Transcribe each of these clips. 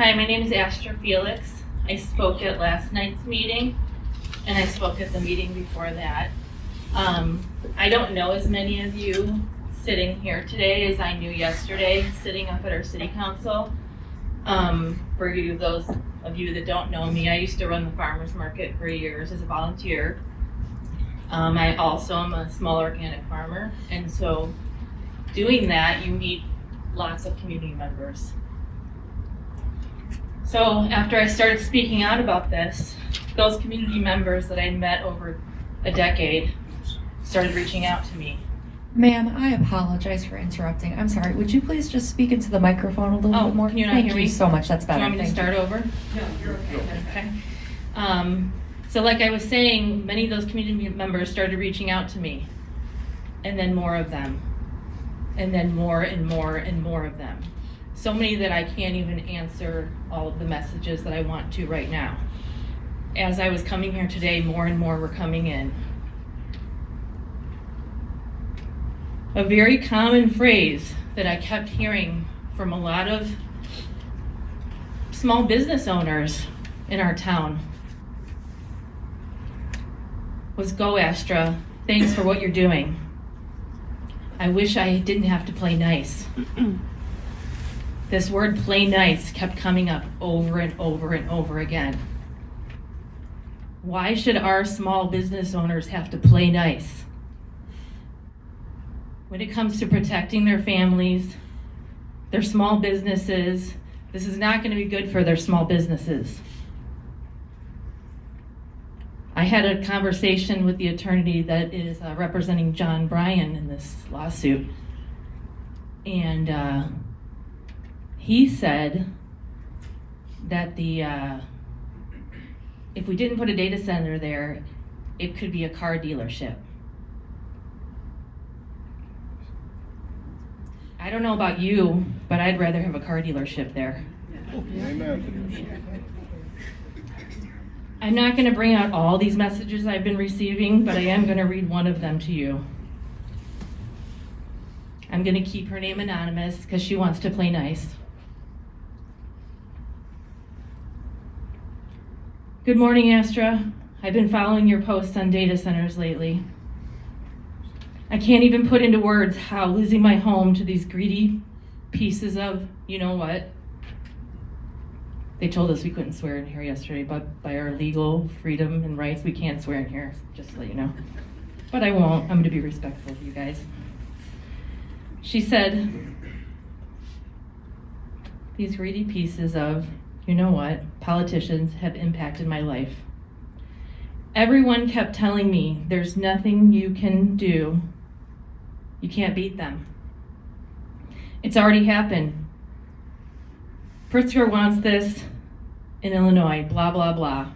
Hi, my name is Astra Felix. I spoke at last night's meeting, and I spoke at the meeting before that. I don't know as many of you sitting here today as I knew yesterday, sitting up at our city council. For you, those of you that don't know me, I used to run the farmers market for years as a volunteer. I also am a small organic farmer, and so doing that, you meet lots of community members. So after I started speaking out about this, those community members that I met over a decade started reaching out to me. Ma'am, I apologize for interrupting. I'm sorry. Would you please just speak into the microphone a little bit more? Can you not Thank hear you me? so much. That's better. Do you want me to start over? No, you're okay. Okay. So like I was saying, many of those community members started reaching out to me, and then more of them, and then more and more and more of them. So many that I can't even answer all of the messages that I want to right now. As I was coming here today, more and more were coming in. A very common phrase that I kept hearing from a lot of small business owners in our town was, "Go Astra, thanks for what you're doing. I wish I didn't have to play nice." This word "play nice" kept coming up over and over and over again. Why should our small business owners have to play nice? When it comes to protecting their families, their small businesses, this is not going to be good for their small businesses. I had a conversation with the attorney that is representing John Bryan in this lawsuit, and he said that if we didn't put a data center there, it could be a car dealership. I don't know about you, but I'd rather have a car dealership there. I'm not going to bring out all these messages I've been receiving, but I am going to read one of them to you. I'm going to keep her name anonymous because she wants to play nice. Good morning, Astra. I've been following your posts on data centers lately. I can't even put into words how losing my home to these greedy pieces of, you know what? They told us we couldn't swear in here yesterday, but by our legal freedom and rights, we can't swear in here, just to let you know. But I won't. I'm going to be respectful of you guys. She said, "These greedy pieces of, you know what, politicians have impacted my life. Everyone kept telling me there's nothing you can do. You can't beat them. It's already happened. Pritzker wants this in Illinois, blah, blah, blah.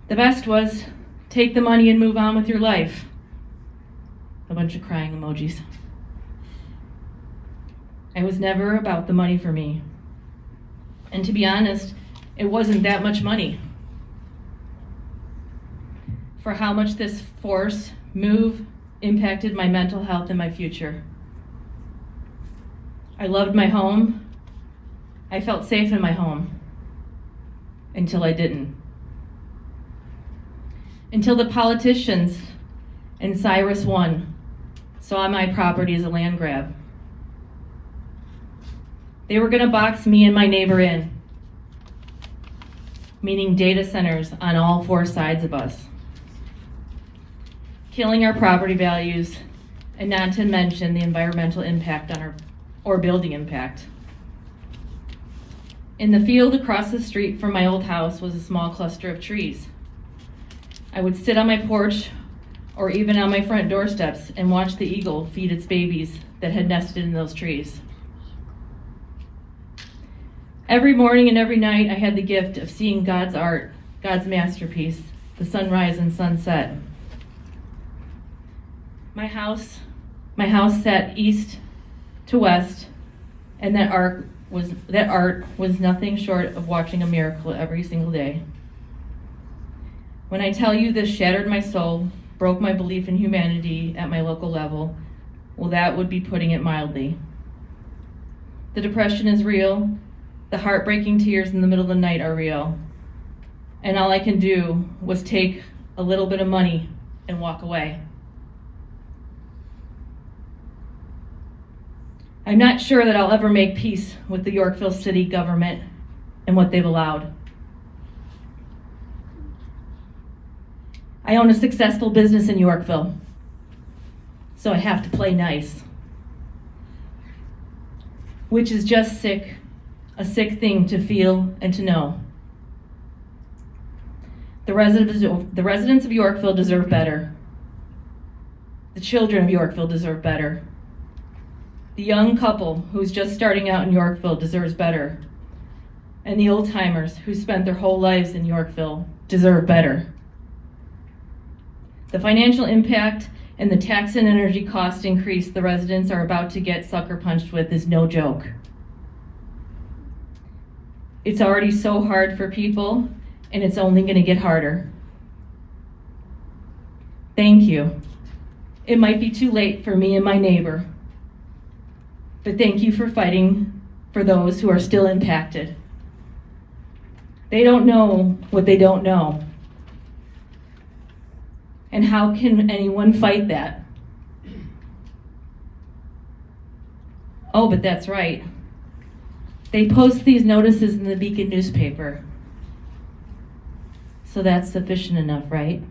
The best was take the money and move on with your life." A bunch of crying emojis. It was never about the money for me. And to be honest, it wasn't that much money for how much this forced move impacted my mental health and my future. I loved my home. I felt safe in my home until I didn't. Until the politicians and Cyrus 1 saw my property as a land grab. They were going to box me and my neighbor in, meaning data centers on all four sides of us, killing our property values, and not to mention the environmental impact on our building impact. In the field across the street from my old house was a small cluster of trees. I would sit on my porch or even on my front doorsteps and watch the eagle feed its babies that had nested in those trees. Every morning and every night I had the gift of seeing God's art, God's masterpiece, the sunrise and sunset. My house sat east to west, and that art was nothing short of watching a miracle every single day. When I tell you this shattered my soul, broke my belief in humanity at my local level, well, that would be putting it mildly. The depression is real. The heartbreaking tears in the middle of the night are real. And all I can do was take a little bit of money and walk away. I'm not sure that I'll ever make peace with the Yorkville city government and what they've allowed. I own a successful business in Yorkville, so I have to play nice. Which is just sick, a sick thing to feel and to know. The residents of Yorkville deserve better. The children of Yorkville deserve better. The young couple who's just starting out in Yorkville deserves better. And the old timers who spent their whole lives in Yorkville deserve better. The financial impact and the tax and energy cost increase the residents are about to get sucker punched with is no joke. It's already so hard for people, and it's only going to get harder. Thank you. It might be too late for me and my neighbor, but thank you for fighting for those who are still impacted. They don't know what they don't know. And how can anyone fight that? Oh, but that's right. They post these notices in the Beacon newspaper. So that's sufficient enough, right?